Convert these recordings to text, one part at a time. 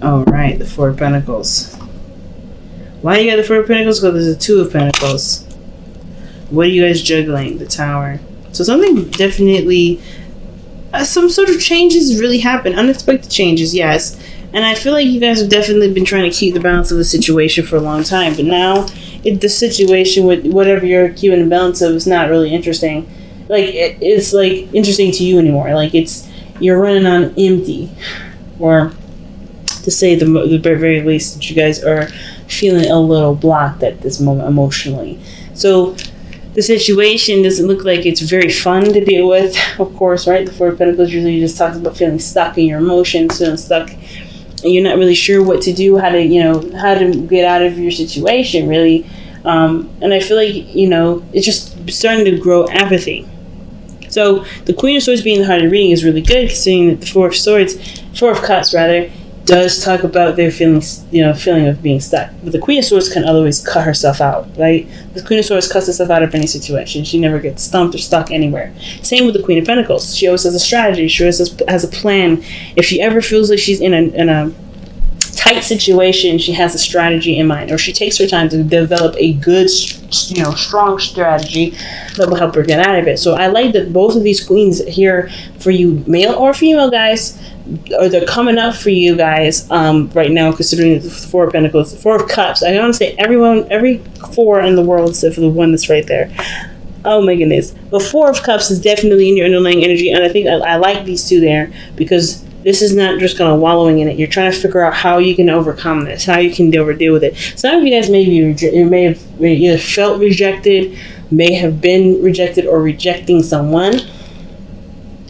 All right, the Four of Pentacles. Why you got the Four of Pentacles? Because there's a Two of Pentacles. What are you guys juggling? The Tower. So something definitely, some sort of changes really happen. Unexpected changes, yes. And I feel like you guys have definitely been trying to keep the balance of the situation for a long time. But now, the situation with whatever you're keeping the balance of is not really interesting. Like, it's like interesting to you anymore. Like, you're running on empty. Or, to say the very least, that you guys are feeling a little blocked at this moment emotionally. So, the situation doesn't look like it's very fun to deal with, of course, right? The Four of Pentacles usually just talks about feeling stuck in your emotions, feeling stuck, and you're not really sure what to do, how to get out of your situation, really. And I feel like, it's just starting to grow apathy. So the Queen of Swords being the heart of the reading is really good, considering that the Four of Cups, does talk about their feelings, feeling of being stuck. But the Queen of Swords can always cut herself out, right? The Queen of Swords cuts herself out of any situation. She never gets stumped or stuck anywhere. Same with the Queen of Pentacles. She always has a strategy. She always has a plan. If she ever feels like she's in a tight situation, she has a strategy in mind, or she takes her time to develop a good, strong strategy that will help her get out of it. So I like that both of these queens here, for you male or female guys, or they're coming up for you guys right now, considering the Four of Pentacles, Four of Cups. I want to say every four in the world except for the one that's right there. Oh my goodness. But Four of Cups is definitely in your underlying energy, and I think I like these two there, because this is not just kind of wallowing in it. You're trying to figure out how you can overcome this, how you can deal with it. Some of you guys may have either felt rejected, may have been rejected, or rejecting someone.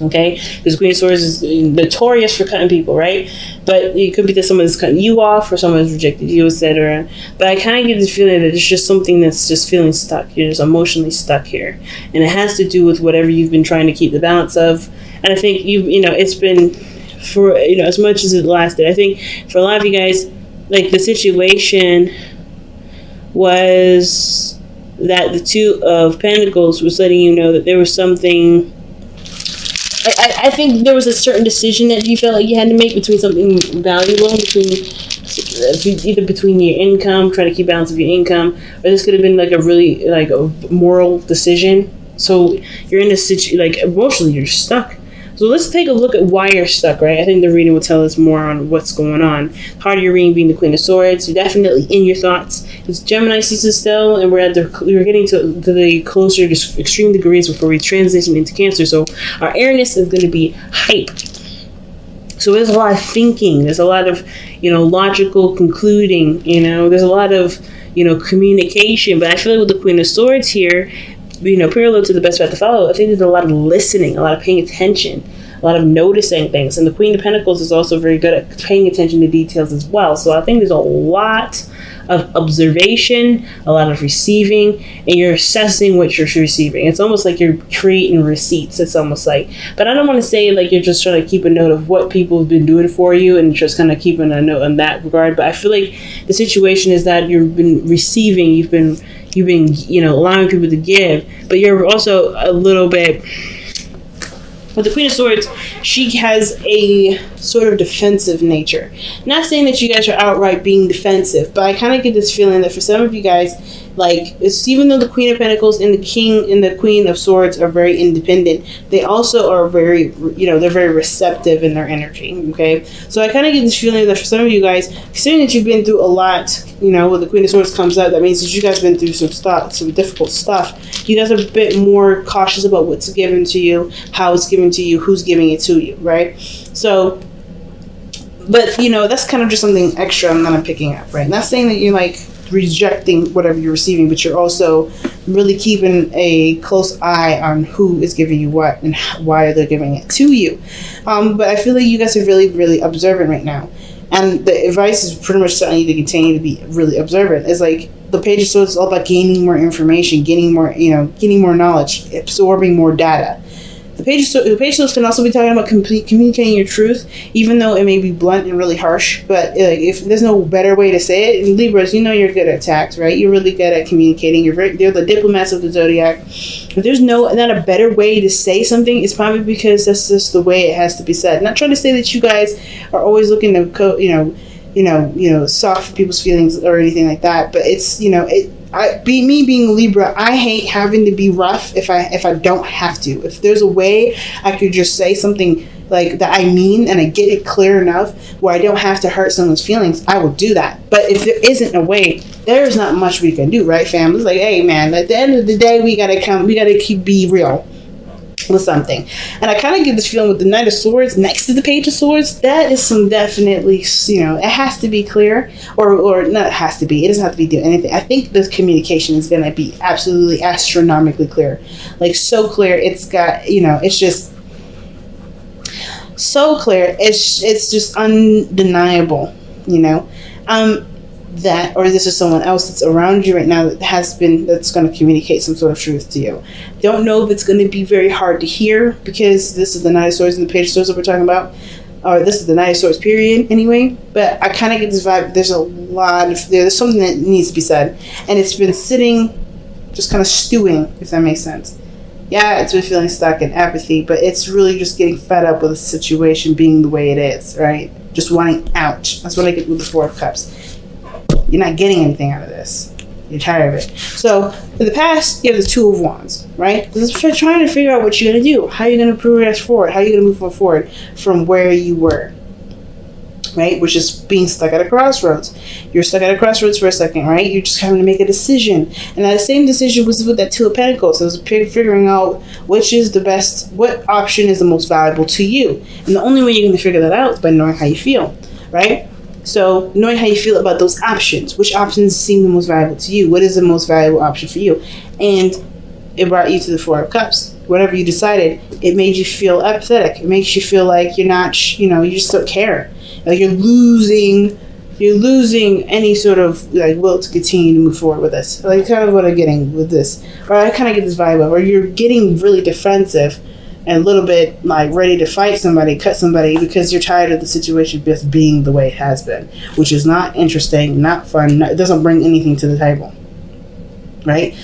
Okay, because Queen of Swords is notorious for cutting people, right? But it could be that someone's cutting you off, or someone's rejected you, etc. But I kind of get this feeling that it's just something that's just feeling stuck. You're just emotionally stuck here, and it has to do with whatever you've been trying to keep the balance of. And I think it's been for as much as it lasted. I think for a lot of you guys, like, the situation was that the Two of Pentacles was letting you know that there was something. I think there was a certain decision that you felt like you had to make between something valuable, either between your income, trying to keep balance of your income, or this could have been like a really a moral decision. So you're in a situation, emotionally you're stuck. So let's take a look at why you're stuck, right? I think the reading will tell us more on what's going on. Part of your reading being the Queen of Swords. You're definitely in your thoughts. It's Gemini season still, and we're getting to the closer to extreme degrees before we transition into Cancer. So our airness is going to be hype. So there's a lot of thinking. There's a lot of, logical concluding. There's a lot of, communication. But I feel like with the Queen of Swords here, parallel to the best path to follow, I think there's a lot of listening, a lot of paying attention, a lot of noticing things. And the Queen of Pentacles is also very good at paying attention to details as well. So I think there's a lot of observation, a lot of receiving, and you're assessing what you're receiving. It's almost like you're creating receipts. It's almost like, but I don't want to say like you're just trying to keep a note of what people have been doing for you and just kind of keeping a note in that regard. But I feel like the situation is that you've been receiving, you've been allowing people to give, but you're also a little bit. With the Queen of Swords, she has a sort of defensive nature. Not saying that you guys are outright being defensive, but I kind of get this feeling that for some of you guys, even though the Queen of Pentacles and the King and the Queen of Swords are very independent, they also are very, they're very receptive in their energy, okay? So I kind of get this feeling that for some of you guys, considering that you've been through a lot, when the Queen of Swords comes out, that means that you guys have been through some difficult stuff. You guys are a bit more cautious about what's given to you, how it's given to you, who's giving it to you, right? So, but that's kind of just something extra I'm picking up, right? Not saying that you're rejecting whatever you're receiving, but you're also really keeping a close eye on who is giving you what and why they're giving it to you. But I feel like you guys are really, really observant right now. And the advice is pretty much telling you to continue to be really observant. It's like the Page of Swords is all about gaining more information, getting more knowledge, absorbing more data. The Page of Swords can also be talking about communicating your truth, even though it may be blunt and really harsh. But if there's no better way to say it, in Libras, you're good at tact, right? You're really good at communicating. They're the diplomats of the zodiac. If there's not a better way to say something, it's probably because that's just the way it has to be said. Not trying to say that you guys are always looking to soft people's feelings or anything like that. But it's, being Libra, I hate having to be rough if I don't have to. If there's a way I could just say something like that I mean, and I get it clear enough where I don't have to hurt someone's feelings, I will do that. But if there isn't a way, there's not much we can do, right, fam? It's like, hey, man, at the end of the day, we gotta be real with something. And I kind of get this feeling with the Knight of Swords next to the Page of Swords, that is some definitely, it has to be clear, or not, it has to be, it doesn't have to be doing anything. I think this communication is going to be absolutely astronomically clear, like so clear. It's got, it's just so clear. It's just undeniable, that, or this is someone else that's around you right now that's going to communicate some sort of truth to you. Don't know if it's going to be very hard to hear, because this is the Knight of Swords and the Page of Swords that we're talking about, or this is the Knight of Swords period anyway. But I kind of get this vibe, there's something that needs to be said, and it's been sitting, just kind of stewing, if that makes sense. Yeah, it's been feeling stuck in apathy, but it's really just getting fed up with the situation being the way it is, right? Just wanting out. That's what I get with the Four of Cups. You're not getting anything out of this. You're tired of it. So, in the past, you have the Two of Wands, right? This is trying to figure out what you're going to do. How you're going to progress forward. How you're going to move forward from where you were, right? Which is being stuck at a crossroads. You're stuck at a crossroads for a second, right? You're just having to make a decision. And that same decision was with that Two of Pentacles. So it was figuring out which is the best, what option is the most valuable to you. And the only way you're going to figure that out is by knowing how you feel, right? So knowing how you feel about those options, which options seem the most valuable to you, what is the most valuable option for you, and it brought you to the Four of Cups. Whatever you decided, it made you feel apathetic. It makes you feel like you're not, you just don't care. Like you're losing any sort of like will to continue to move forward with this. Like kind of what I'm getting with this, or I kind of get this vibe of, or you're getting really defensive and a little bit like ready to fight somebody, cut somebody, because you're tired of the situation just being the way it has been, which is not interesting, not fun, it doesn't bring anything to the table, right?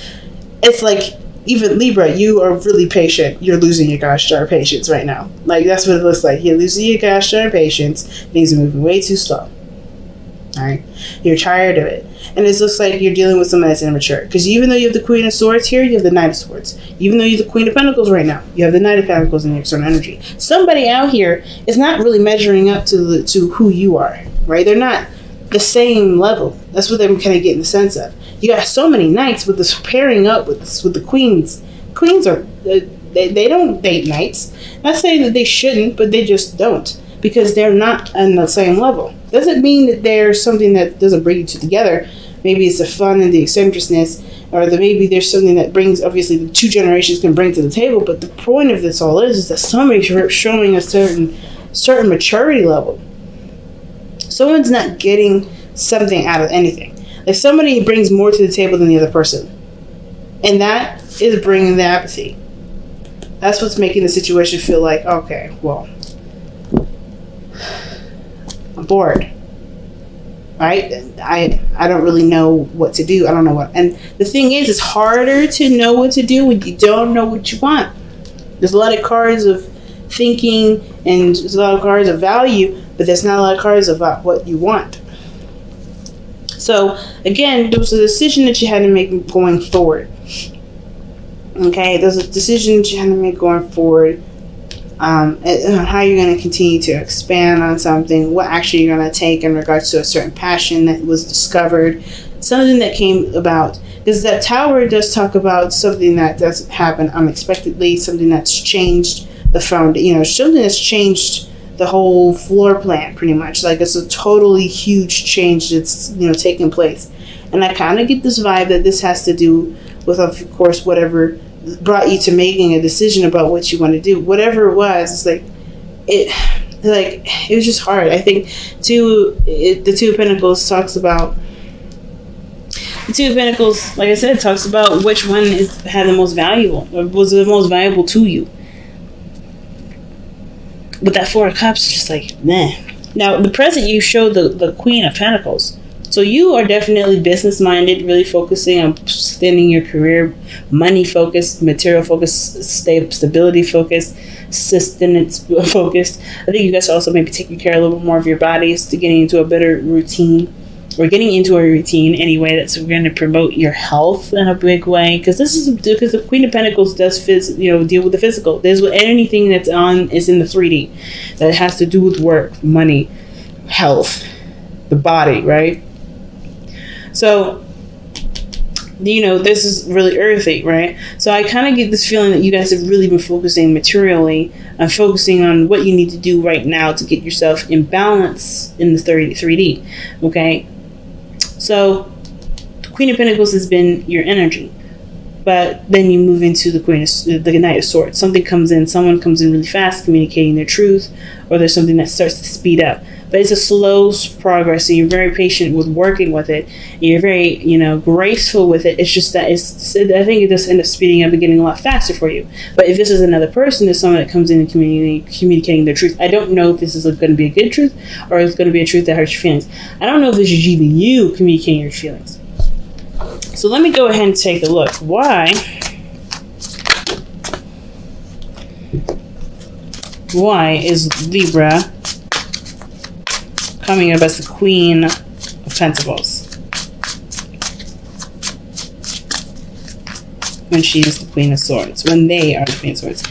It's like, even Libra, you are really patient. You're losing your gosh darn patience right now. Like, that's what it looks like. You're losing your gosh darn patience. Things are moving way too slow. Alright? You're tired of it. And it looks like you're dealing with someone that's immature. Because even though you have the Queen of Swords here, you have the Knight of Swords. Even though you have the Queen of Pentacles right now, you have the Knight of Pentacles in your external energy. Somebody out here is not really measuring up to who you are. Right? They're not the same level. That's what I'm kind of getting the sense of. You got so many knights with this pairing up with the queens. Queens are, they don't date knights. Not saying that they shouldn't, but they just don't. Because they're not on the same level. Doesn't mean that there's something that doesn't bring you two together. Maybe it's the fun and the eccentricness, or maybe there's something that brings, obviously, the two generations can bring to the table. But the point of this all is that somebody's showing a certain maturity level. Someone's not getting something out of anything. Like somebody brings more to the table than the other person. And that is bringing the apathy. That's what's making the situation feel like, okay, well, I'm bored. Right? I don't really know what to do. I don't know what. And the thing is, it's harder to know what to do when you don't know what you want. There's a lot of cards of thinking and there's a lot of cards of value, but there's not a lot of cards about what you want. So, again, there was a decision that you had to make going forward. Okay, there's a decision that you had to make going forward. How you're going to continue to expand on something, what action you're going to take in regards to a certain passion that was discovered, something that came about. Because that Tower does talk about something that does happen unexpectedly, something that's changed the foundation, something that's changed the whole floor plan, pretty much. Like, it's a totally huge change that's, taking place. And I kind of get this vibe that this has to do with, of course, whatever brought you to making a decision about what you want to do. Whatever it was, it was just hard. I think, the Two of Pentacles talks about, the Two of Pentacles, like I said, talks about which one had the most valuable, or was the most valuable to you. But that Four of Cups is just like, meh. Now, the present, you showed the Queen of Pentacles. So you are definitely business minded, really focusing on extending your career, money focused, material focused, stability focused, sustenance focused. I think you guys are also maybe taking care a little bit more of your bodies to getting into a better routine. We're getting into a routine anyway that's going to promote your health in a big way, because the Queen of Pentacles does deal with the physical. There's anything that's on is in the 3D that has to do with work, money, health, the body, right? So, this is really earthy, right? So I kind of get this feeling that you guys have really been focusing materially and focusing on what you need to do right now to get yourself in balance in the 3D, okay? So the Queen of Pentacles has been your energy, but then you move into the Knight of Swords. Someone comes in really fast, communicating their truth, or there's something that starts to speed up. But it's a slow progress, and you're very patient with working with it. You're very, graceful with it. It's just that I think it does end up speeding up and getting a lot faster for you. But if this is another person, there's someone that comes in and communicating their truth. I don't know if this is going to be a good truth or it's going to be a truth that hurts your feelings. I don't know if this is even you communicating your feelings. So let me go ahead and take a look. Why is Libra coming up as the Queen of Pentacles when she is the Queen of Swords, when they are the Queen of Swords?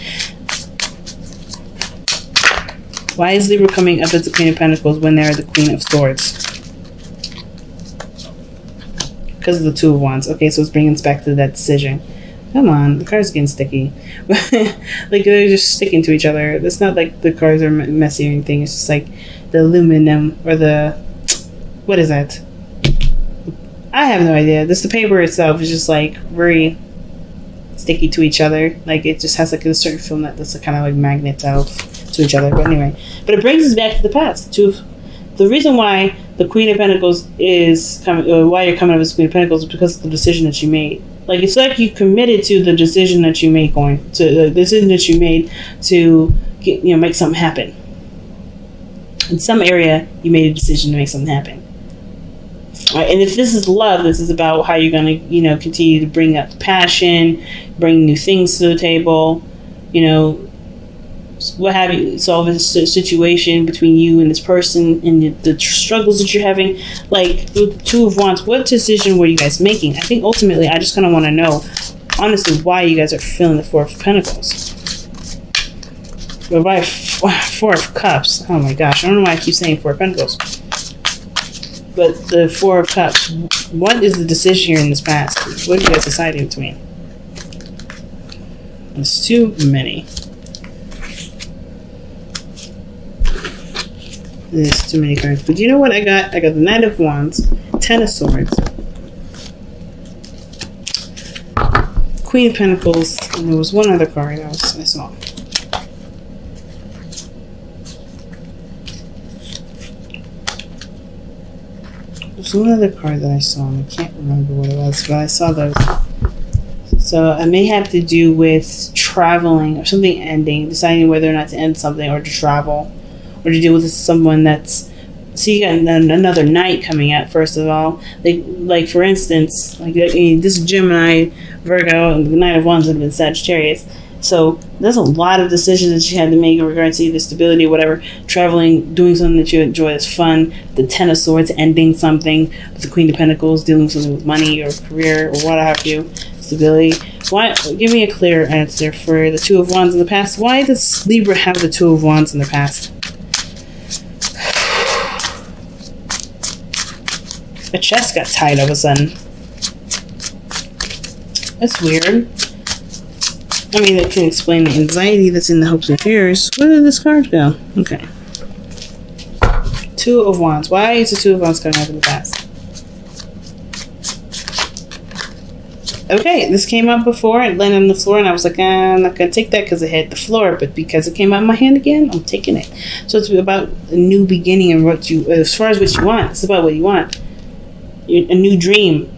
Why is Libra coming up as the Queen of Pentacles when they are the Queen of Swords? Because of the Two of Wands. Okay, so it's bringing us back to that decision. Come on, the cards are getting sticky. Like, they're just sticking to each other. It's not like the cards are messy or anything. It's just like the aluminum or what is that? I have no idea. The paper itself is just like very sticky to each other. Like, it just has like a certain film that's kind of like magnets out to each other. But anyway, but it brings us back to the past. The reason why the Queen of Pentacles is coming, or why you're coming up as Queen of Pentacles, is because of the decision that you made. Like, it's like you committed to the decision that you made to make something happen. In some area, you made a decision to make something happen. All right, and if this is love, this is about how you're going to, continue to bring up passion, bring new things to the table, what have you, solve a situation between you and this person and the struggles that you're having. Like, with the Two of Wands, what decision were you guys making? I think ultimately, I just kind of want to know, honestly, why you guys are feeling the Four of Pentacles. But why Four of Cups? Oh my gosh, I don't know why I keep saying Four of Pentacles. But the Four of Cups, what is the decision here in this past? What are you guys deciding between? There's too many. There's too many cards. But you know what I got? I got the Knight of Wands, Ten of Swords, Queen of Pentacles, and there was one other card I saw. There's one other card that I saw, and I can't remember what it was, but I saw those. So it may have to do with traveling or something ending, deciding whether or not to end something or to travel. Or to deal with someone that's... So you got another Knight coming out, first of all. Like for instance, this Gemini, Virgo, and the Knight of Wands would have been Sagittarius. So there's a lot of decisions that you had to make in regards to either stability or whatever. Traveling, doing something that you enjoy that's fun. The Ten of Swords, ending something. With the Queen of Pentacles, dealing with something with money or career or what have you. Stability. Why? Give me a clear answer for the Two of Wands in the past. Why does Libra have the Two of Wands in the past? My chest got tight all of a sudden. That's weird. I mean, that can explain the anxiety that's in the hopes and fears. Where did this card go? Okay. Two of Wands. Why is the Two of Wands coming up in the past? Okay, this came up before. It landed on the floor, and I was like, I'm not going to take that because it hit the floor. But because it came out of my hand again, I'm taking it. So it's about a new beginning and as far as what you want. It's about what you want. A new dream,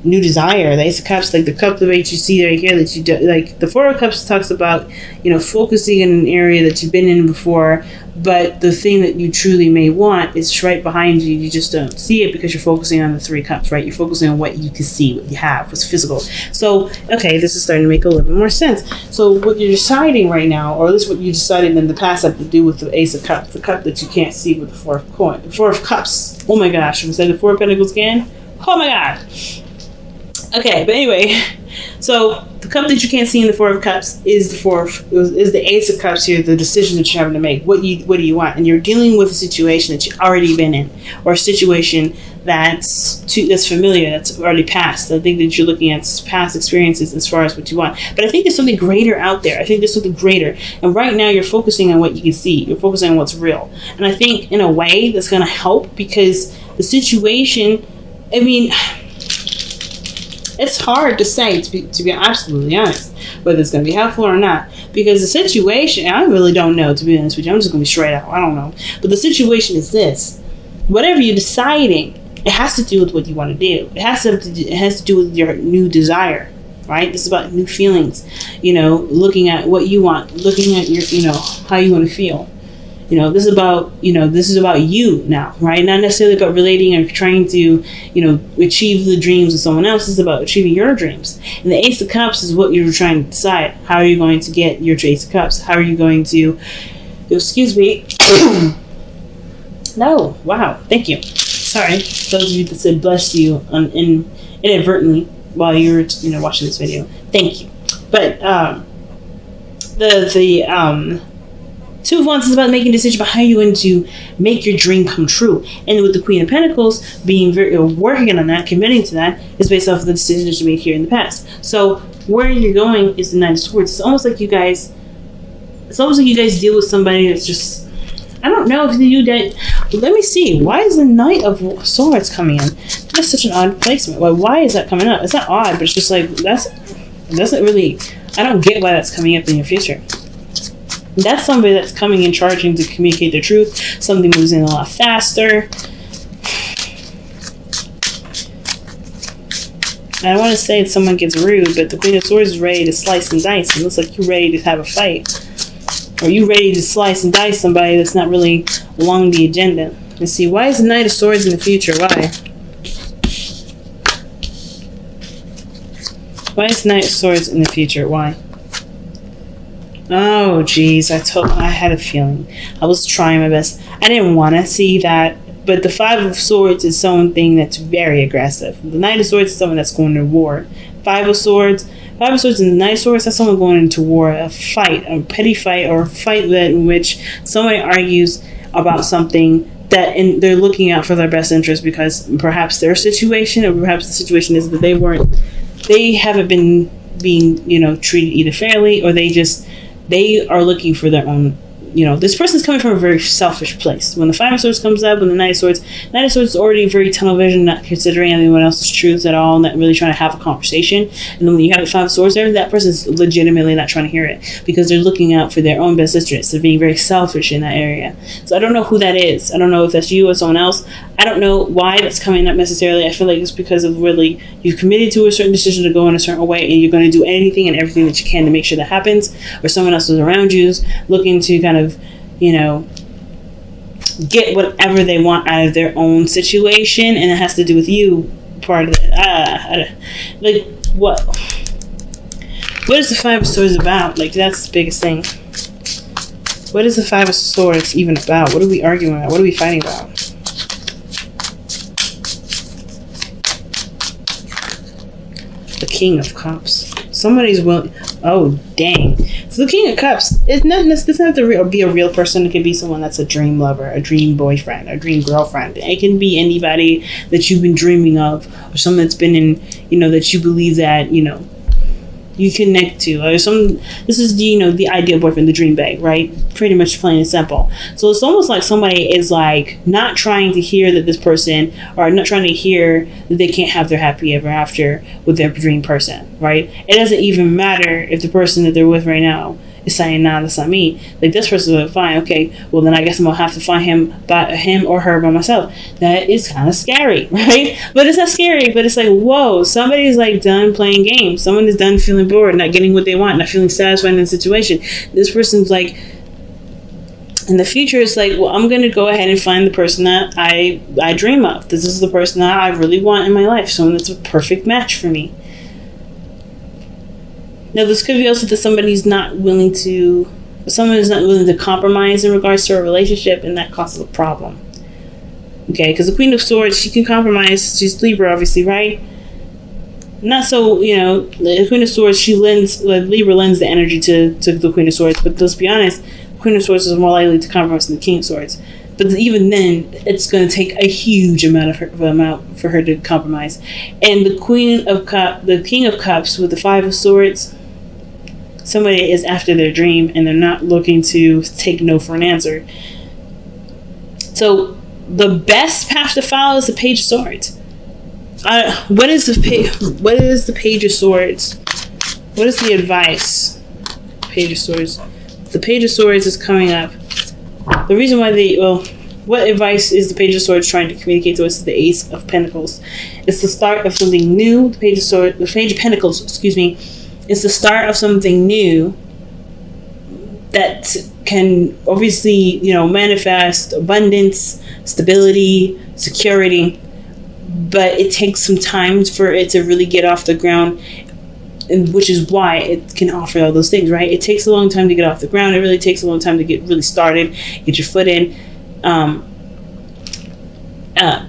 new desire. The Ace of Cups, like the cup that you see right here, that you do, like the Four of Cups talks about, focusing in an area that you've been in before, but the thing that you truly may want is right behind you. You just don't see it because you're focusing on the three cups, right? You're focusing on what you can see, what you have, what's physical. So, okay, this is starting to make a little bit more sense. So what you're deciding right now, or at least what you decided in the past, had to do with the Ace of Cups, the cup that you can't see with the Four of Cups. Oh my gosh, should we say the Four of Pentacles again? Oh my god. Okay, but anyway, so the cup that you can't see in the Four of Cups is the Ace of Cups here, the decision that you're having to make. What do you want? And you're dealing with a situation that you've already been in, or a situation that's familiar, that's already past. I think that you're looking at past experiences as far as what you want. But I think there's something greater out there. I think there's something greater. And right now you're focusing on what you can see. You're focusing on what's real. And I think in a way that's going to help, because the situation, I mean, it's hard to say, to be absolutely honest, whether it's going to be helpful or not. Because the situation, I really don't know, to be honest with you. I'm just going to be straight out. I don't know. But the situation is this. Whatever you're deciding, it has to do with what you want to do. It has to do with your new desire, right? This is about new feelings. Looking at what you want, looking at your, how you want to feel. This is about you now, right? Not necessarily about relating or trying to, achieve the dreams of someone else. It's about achieving your dreams. And the Ace of Cups is what you're trying to decide. How are you going to get your Ace of Cups? How are you going to, excuse me. No, wow, thank you. Sorry, those of you that said bless you inadvertently while you were, watching this video. Thank you. But the Two of Wands is about making a decision about how you're going to make your dream come true. And with the Queen of Pentacles being working on that, committing to that, is based off of the decisions you made here in the past. So where you're going is the Knight of Swords. It's almost like you guys deal with somebody that's just, I don't know if you did. Let me see. Why is the Knight of Swords coming in? That's such an odd placement. Why is that coming up? It's not odd, but it's just like, it doesn't really, I don't get why that's coming up in your future. That's somebody that's coming and charging to communicate the truth. Something moves in a lot faster. I don't want to say someone gets rude, but the Queen of Swords is ready to slice and dice. It looks like you're ready to have a fight. Or you ready to slice and dice somebody that's not really along the agenda. Let's see, why is the Knight of Swords in the future? Why? Why is the Knight of Swords in the future? Why? Oh, geez. I had a feeling. I was trying my best. I didn't want to see that. But the Five of Swords is something that's very aggressive. The Knight of Swords is someone that's going to war. Five of Swords and the Knight of Swords, that's someone going into war. A fight, a petty fight, or a fight in which somebody argues about something that they're looking out for their best interest, because perhaps their situation, or perhaps the situation is that they haven't been being, treated either fairly, or they are looking for their own, this person's coming from a very selfish place. When the Five of Swords comes up, when the Knight of Swords is already very tunnel vision, not considering anyone else's truths at all, not really trying to have a conversation. And then when you have the Five of Swords there, that person's legitimately not trying to hear it, because they're looking out for their own best interests. They're being very selfish in that area. So I don't know who that is. I don't know if that's you or someone else. I don't know why that's coming up necessarily. I feel like it's because of really, you've committed to a certain decision to go in a certain way, and you're going to do anything and everything that you can to make sure that happens, or someone else is around you looking to kind of, get whatever they want out of their own situation, and it has to do with you, part of it. Like, what is the Five of Swords about? Like, that's the biggest thing. What is the Five of Swords even about? What are we arguing about? What are we fighting about? The King of Cups. Somebody's willing. Oh, dang. So the King of Cups, it doesn't have to be a real person. It can be someone that's a dream lover, a dream boyfriend, a dream girlfriend. It can be anybody that you've been dreaming of, or someone that's been in, that you believe that, you connect to. This is the ideal boyfriend, the dream babe, right? Pretty much plain and simple. So it's almost like somebody is like not trying to hear that this person, or not trying to hear that they can't have their happy ever after with their dream person, right? It doesn't even matter if the person that they're with right now is saying, nah, that's not me. Like, this person's like, fine, okay, well then I guess I'm gonna have to find him or her by myself. That is kind of scary, right? But it's not scary, but it's like, whoa, somebody's like done playing games. Someone is done feeling bored, not getting what they want, not feeling satisfied in the situation. This person's like, In the future, it's like, well, I'm going to go ahead and find the person that I dream of. This is the person that I really want in my life. Someone that's a perfect match for me. Now, this could be also that someone is not willing to compromise in regards to a relationship, and that causes a problem. Okay, because the Queen of Swords, she can compromise. She's Libra, obviously, right? Not so, the Queen of Swords, Libra lends the energy to the Queen of Swords, but let's be honest, Queen of Swords is more likely to compromise than the King of Swords. But even then, it's going to take a huge amount for her to compromise. And the King of Cups with the Five of Swords, somebody is after their dream and they're not looking to take no for an answer. So the best path to follow is the Page of Swords. What is the Page of Swords? What is the advice? Page of Swords. The Page of Swords is coming up. The reason why what advice is the Page of Swords trying to communicate to us is the Ace of Pentacles. It's the start of something new. The Page of Pentacles, is the start of something new that can obviously, manifest abundance, stability, security, but it takes some time for it to really get off the ground. And which is why it can offer all those things, right? It takes a long time to get off the ground. It really takes a long time to get really started, get your foot in. But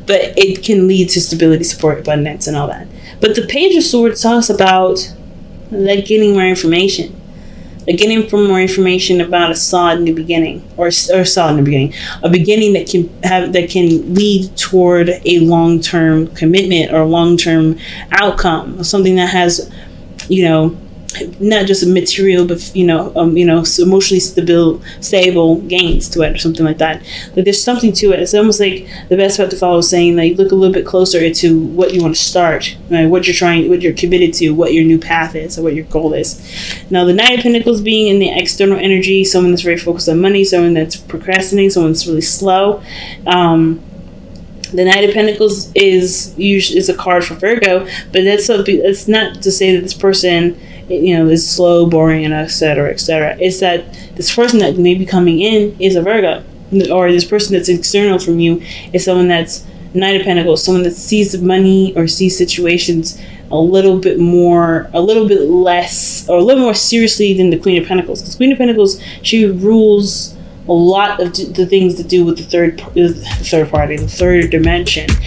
it can lead to stability, support, abundance, and all that. But the Page of Swords talks about getting more information. Getting more information about a solid new beginning, or a solid new beginning, a beginning that can lead toward a long-term commitment or long-term outcome, something that has, not just a material, but emotionally stable gains to it, or something like that. Like there's something to it. It's almost like the best path to follow is saying, like, look a little bit closer to what you want to start, right? What you're committed to, what your new path is, or what your goal is. Now, the Knight of Pentacles being in the external energy, someone that's very focused on money, someone that's procrastinating, someone that's really slow. The Knight of Pentacles is a card for Virgo, but that's not to say that this person, is slow, boring, and etc. It's that this person that may be coming in is a Virgo, or this person that's external from you is someone that's Knight of Pentacles, someone that sees money or sees situations a little bit less, or a little more seriously than the Queen of Pentacles. Because Queen of Pentacles, she rules a lot of the things to do with the third party, the third dimension.